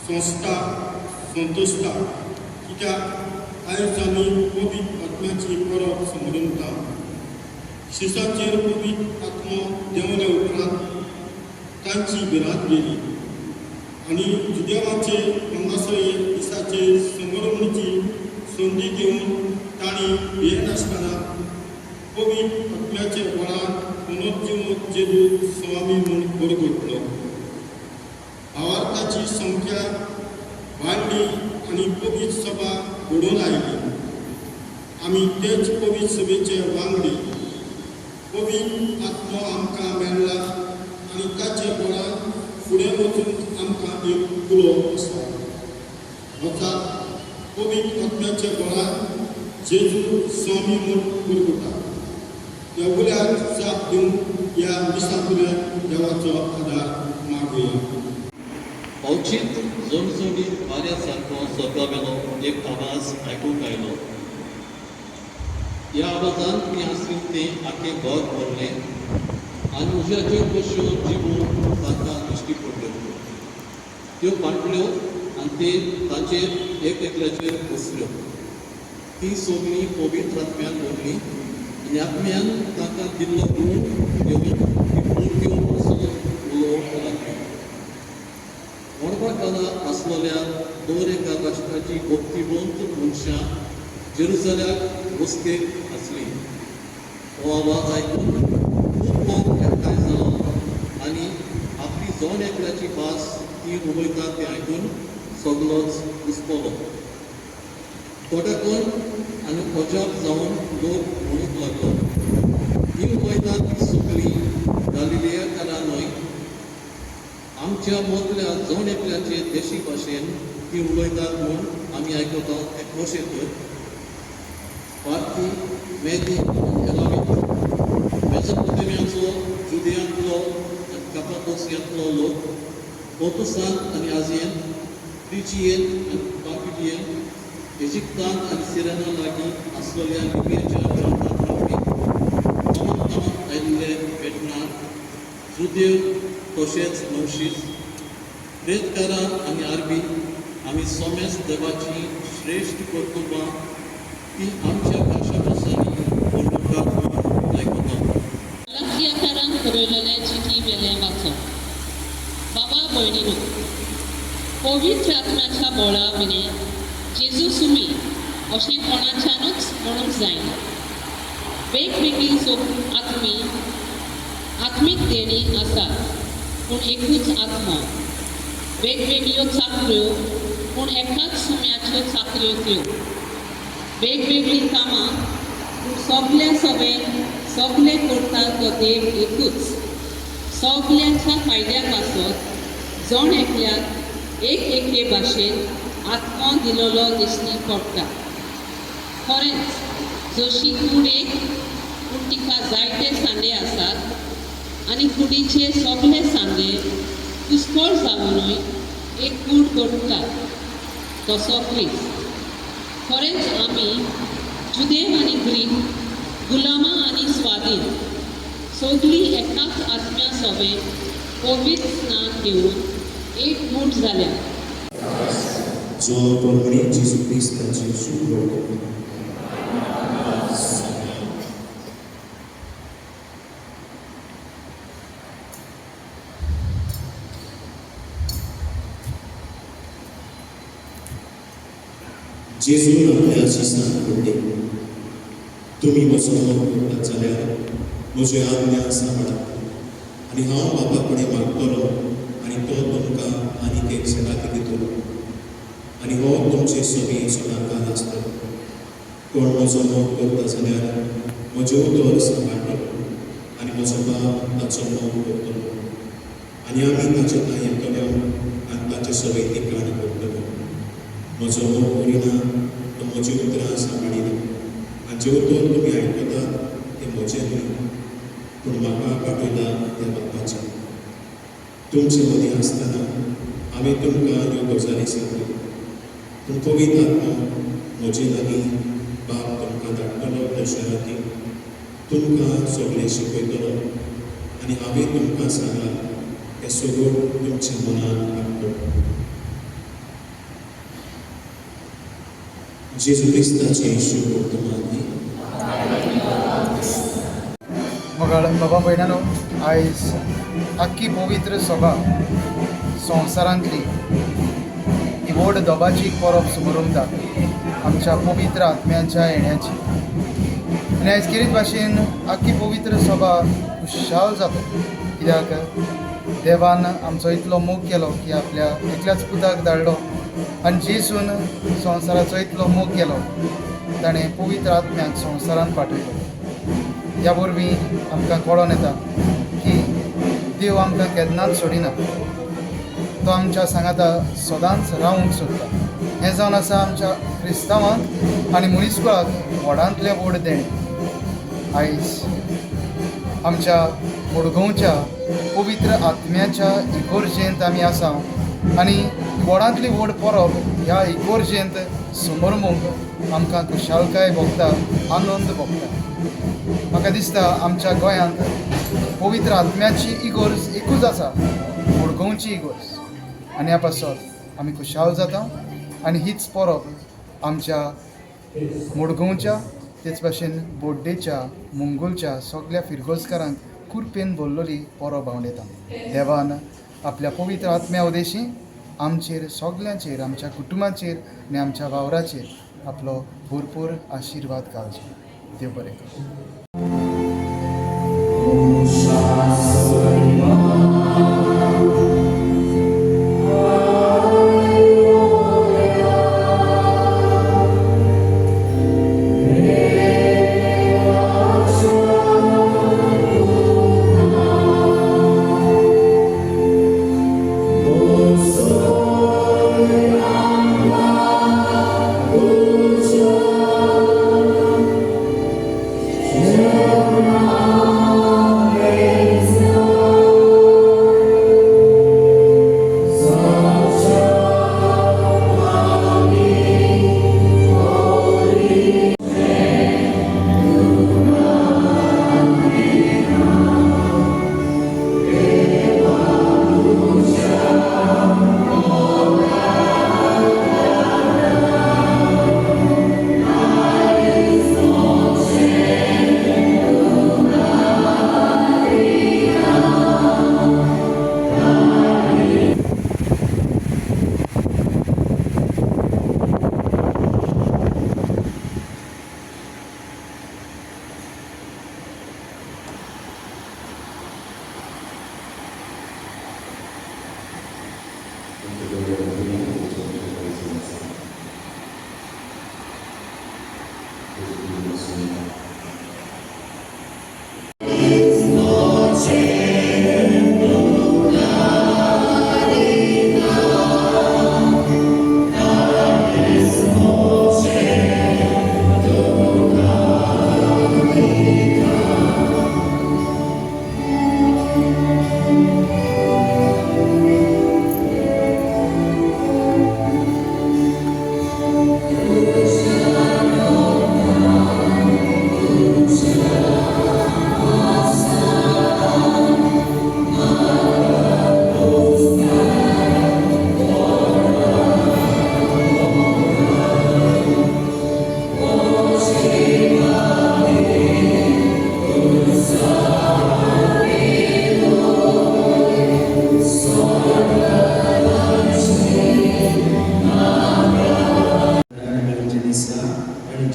संस्था संतोषता कित्याक आयज आमी पवित्र आत्म्याची परब समजता. शिसाचेर पवित्र आत्मो देंवले उपरांत तांची भिरांत गेली आनी जुदेवाचे हांगासर दिसाचे समरमणीची संदी घेवन तांणी भेर नासतना पवित्र आत्म्याचे बळान पुनर्जीवक जेजू स्वामी म्हूण बरो घेतलो. भावार्थाची संख्या वाडली आनी पवित्र सभा घडोवन आयली. आमी तेच पवित्र सभेचे वांगडी. पवित्र आत्मो आमकां मेळ्ळा आनी ताचे बळान फुडें वचून आमकां एक कुलो आसा. वचात पवित्र आत्म्याचे बळान जेजू स्वामी म्हूण पुरगटा. ह्या उल्याक जाप दिवन ह्या दिसांतल्यान देवाचो आदार मागुया. औचित जोडजोडीत वाऱ्यासारको स्वर्गावेलो एक आवाज आयकूंक आयलो. ह्या आवाजान मी आसली तें आख्खें घर भरलें आनी उज्याच्यो कश्यो जिवून तांकां दिश्टी पडल्यो. त्यो फाटल्यो आनी ते ताचेर एक एकल्याचेर बसल्यो. ती सगळीं पवित्र आत्म्यान भरली आनी आत्म्यान तांकां दिल्लो गूण घेवन ती मुर्त्यो बसून उलोवंक लागली. वणपाकाला आसलेल्या दर एका राष्ट्राची भक्तिवंत मनशां जेरुसल्याक वस्तेक आसली. हो आवाज आयकून खूब लोक एकठांय जालो आनी आपली दोन एकल्याची भास ती उलयता तें आयकून सगळोच हुस्पलो. थोडे कोण आनी अजाप जावन लोक म्हणूंक लागलो, ही उलयता ती सगळीं गालिलेयाकारां न्हय. आमच्या मदल्या जोण एकल्याचे देशी भाशेन ती उलयतात म्हूण आमी आयकता तें कशें तर. पार्थी, मेदी, एलामीत, मेसोपोटेमियाचो, जुदेयांतलो आनी कापादोसियांतलो लोक, पोतुसान आनी आजियेन, फ्रिजियेन आनी पाम्फिलियन, इजिप्तांत आनी सिरेना लागीं आसलेल्या लिबियाच्या प्रांतांत रावपी तमाम आयिल्ले भेटणार, जुदेव तशेंच नवशीस, प्रेतकारां आनी आरबी, आमी सोमेस देवाची श्रेश्ठ कर्तुबां ती आमच्या भाशा भासांनी वर्णुतात म्हणून आयकता. गलातियाकारांक बरयलेलें चिठी वेलें वाचप. बाबा भयणीनो, पवित्र आत्म्याच्या बळा मेरेन जेजू सुमी अशें कोणाच्यानूच म्हणूंक जायना. वेगवेगळी आत्मीक देणी आसात पूण एकूच आत्मा. वेगवेगळ्यो चाकऱ्यो पूण एकाच सुम्याच्यो चाकऱ्यो त्यो. वेगवेगळी कामां पूण सगळे करतात तो देव एकूच. सगळ्यांच्या फायद्याक आसत जण एकल्याक एक एके भाशेन आत्मो दिलोलो दिश्टी पडटा. खरेंच जशी कूड एक पूण तिका जायते सांडे आसात आनी कुडीचे सगळे सांडे कुस्कोळ जावनूय एक कूड करतात, तसो ख्रिस्त. खरेंच आमी जुदेव आनी ग्रीक, गुलामां आनी स्वाधीन सगळीं एकाच आत्म्या सभेन पवित्र स्नान घेवन एक मूठ जाल्या. जो परमणी जेजू क्रिस्ताची सूट करतो. जेजून आपल्या शिसांक म्हणले, तुमी म्हजो मोग करतात जाल्यार म्हज्यो आज्ञा सांबाळात आनी हांव बापा कडेन मागतलो आनी तो तुमकां आनीक एक सदांच दितलो आनी हो तुमचे सगळे सदांकाल आसतलो. कोण म्हजो मोग करता जाल्यार म्हज्यो दोर सांबाळटलो आनी म्हजो बाप ताचो मोग करतलो आनी आमी ताचे थंय येतलो आनी ताचे सगळे ठिकाण करतलो. म्हजो मोग करिना तो म्हजी उतरां सांबाळिना आनी ज्यो तर तुमी आयकतात ते म्हजे न्हय पूण म्हाका पाठयला त्या बापाचे. तुमचे मदीं आसतना हांवें तुमकां ह्यो गजाली सांगल्यो पूण पवित्र आत्मो म्हजे लागीं बाप तुमकां धाडटलो त्या शहरांत तुमकां सगळें शिकयतलो आनी हांवें तुमकां सांगलां तें सगळें तुमच्या मनांत हाडटलो. जेजू क्रिस्ताचे शुभ वर्तमान बाबा भयणानो, आयज आख्खी पवित्र सभा संवसारांतली ही व्हड दोबाची परब समरुंदा आमच्या पवित्र आत्म्याच्या येण्याची. आनी आयज कितें भाशेन आख्खी पवित्र सभा खुशाल जाता, कित्याक देवान आमचो इतलो मोग केलो की आपल्या एकल्याच पुताक धाडलो आनी जेजून संवसाराचो इतलो मोग केलो ताणें पवित्र आत्म्याक संवसारांत पाठयलो. ह्या वरवीं आमकां कळोन येता की देव आमकां केन्नाच सोडिना, तो आमच्या सांगाता सदांच रावूंक सोदता. हें जावन आसा आमच्या क्रिस्तांवांक आनी मनीसकुळाक व्हडांतलें व्हड देणें. आयज आमच्या मडगांवच्या पवित्र आत्म्याच्या इगोर्जेंत आमी आसा आनी व्हडांतली व्हड परब ह्या इगोर्जेंत समरमूंक आमकां खुशालकाय भोगता, आनंद भोगता. म्हाका दिसता आमच्या गोंयांत पवित्र आत्म्याची इगोर्ज एकूच आसा, मडगांवची इगोर्ज, आनी ह्या पासत आमी खुशाल जाता. आनी हीच परब आमच्या मडगांवच्या तेच भाशेन बोड्डेच्या, मंगोलच्या सगळ्या फिरगोजकारांक कुरपेन भरलेली परब हांव येता. देवान आपल्या पवित्र आत्म्या उदेशी आमचेर सगळ्यांचेर, आमच्या कुटुंबाचेर आनी आमच्या वावराचेर आपलो भरपूर आशिर्वाद घालचे. देव बरें करूं.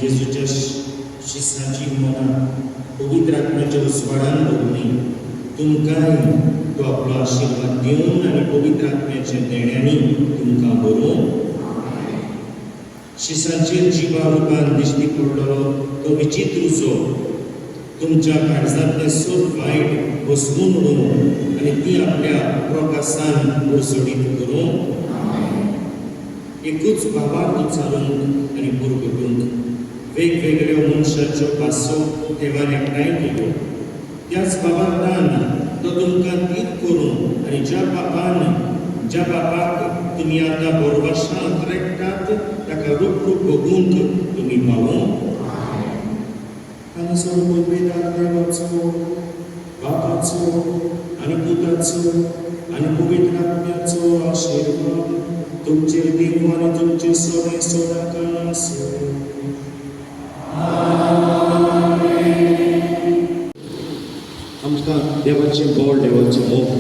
जेजूच्या शिसाची मना पवित्र आत्म्याच्या उजवाडान भरली. तुमकांय तो आपलो आशिर्वाद दिवन आनी पवित्र आत्म्याच्या देण्यांनी तुमकां भरून शिसाचेर जिवा रुपान दिश्टी पडलो तो विचित्र उसो तुमच्या काळजांतले सोद वायट वसवून उडोवन आनी ती आपल्या प्रकाशान उरसडीत करून एकूच भावार्थ चालूंक आनी पुरगटूंक वेगवेगळ्यो मनशाच्यो भासो देवान एकठांय केल्यो. त्याच बाबान तो तुमकां तीत करून आनी ज्या बापाक तुमी आतां बोरवाशांत रेट्टात ताका रूप रूप भोगूंक तुमी पावूंक आनी सर्ववेदांत देवाचो बापाचो आनी पुताचो आनी पवित्र आत्म्याचो आशीर्वाद तुमचेर देव आनी तुमचे सगळे सदांकाळ आसूं. आमकां देवाचें बोड देवाचो मोग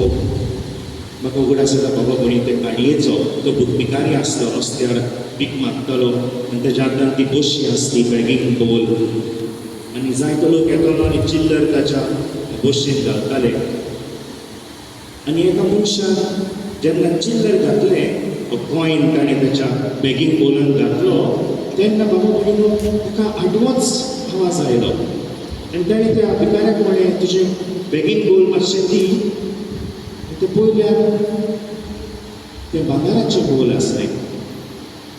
म्हाका उगडास येता बाबा कोणी ते काणयेचो तो बुकमिकारी आसलो रस्त्यार भीक मागतालो आनी तेज्या हातान ती बशी आसली बॅगींग बोल आनी जायतो लोक येतालो आनी चिल्लर ताच्या बशीन घालताले आनी एका मनशान जेन्ना चिल्लर घातलें कॉयन ताणें ताच्या बॅगींग बोलान घातलो तेन्ना बाबा कोणी ताका आडवोच आवाज आयलो आनी ताणें त्या भिकाऱ्याक म्हळें तुजें बॅगींग बोल मातशें दी. ते पयल्यार ते भांगाराचे बोल आसले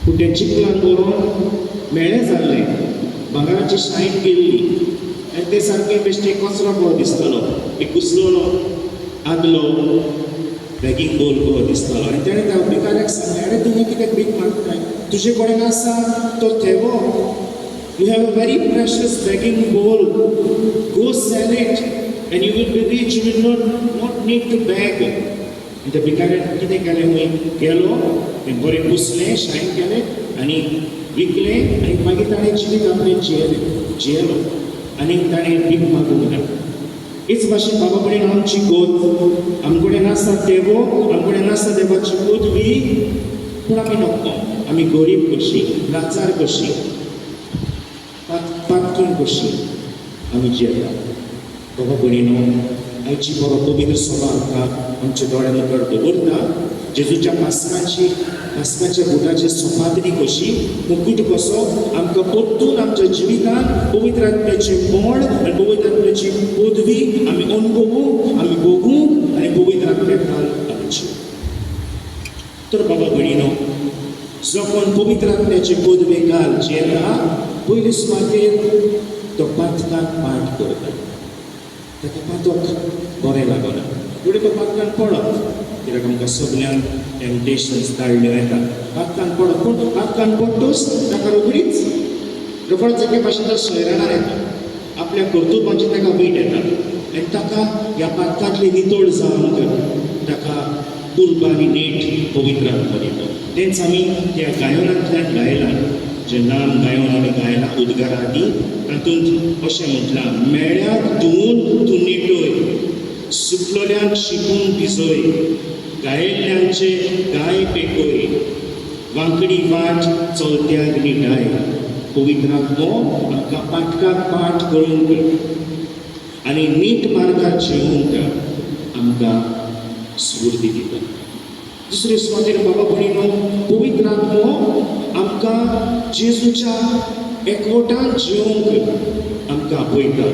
पूण ते चिकलान दवरून मेळ्ळें जाल्लें भांगाराची शायन गेल्ली आनी ते सारके बेश्टे कचरो कहो दिसतालो एक कुसलोलो आदलो बॅगींग बोल कहो दिसतालो आनी तेणें त्या भिकाऱ्याक सांगलें अरे तुमी कित्याक भीक मागताय तुजे कडेन आसा तो थेवो you have a very precious begging bowl go sell it and you will be rich, you will not need to beg. And the भिकाऱ्यान कितें केलें हूंय गेलो तें बरें पुसलें शायन केलें आनी विकलें आनी मागीर ताणें जिवीत आपलें जियेलो आनी ताणें भीक मागूंक ना. हेच भाशेन बाबा कडेन आमची गोद आमचे कडेन आसा देवो आमचे कडेन आसा देवाची पदवी पूण आमी नकळो आमी गरीब कशी लाचार कशी पातकीण कशी आमी जियेता. बाबा भयणीनो आयची बरो पवित्र सभा आमकां आमच्या दोळ्या मुखार दवरता जेजूच्या पास्काच्या बुटाची सोपातली कशी मुकुट कसो आमकां परतून आमच्या जिवितांत पवित्र आत्म्याचें मोड आनी पवित्र आत्म्याची पदवी आमी अनुभवूं आमी भोगूं आनी पवित्र आत्म्यान आमची. तर बाबा भयणीनो जो कोण पवित्र आत्म्याचे पदवेकार जेता पयले सुवातेर तो पातकाक पाठ करता ताका पातोक बरें लागना फुडें तो पातकान पडप कित्याक आमकां सगल्यांक टेम्पटेशन्स धाडल्यो येता पातकान पडप पूण पातकान पडटूच ताका रोखडोच एके भाशेन तो सोयराणार येता आपल्या कर्तुत्वाची ताका वीट येता आनी ताका ह्या पातकांतली नितळ जावंक ताका पूर्व आनी नीट पवित्र आत्मा दिता. तेंच आमी त्या गायनांतल्यान गायलां जें नाम गायोन आमी गायलां उद्गार आदी तातूंत अशें म्हटलां मेळ्याक धुवन तूं निटय सुकलोल्यांक शिकून भिजय गायिल्ल्यांचे गाय पेकय वांकडी वाट चलत्याक निटाय पवित्र आत्मो आमकां पाठकाक पाठ करूंक आनी नीट मार्गार जिवूंक आमकां स्फूर्ती दिता. दुसरे सुवातेर बाबा भयणीनो पवित्र आत्मो आमकां जेजूच्या एकवटान जिवंक आमकां आपयता.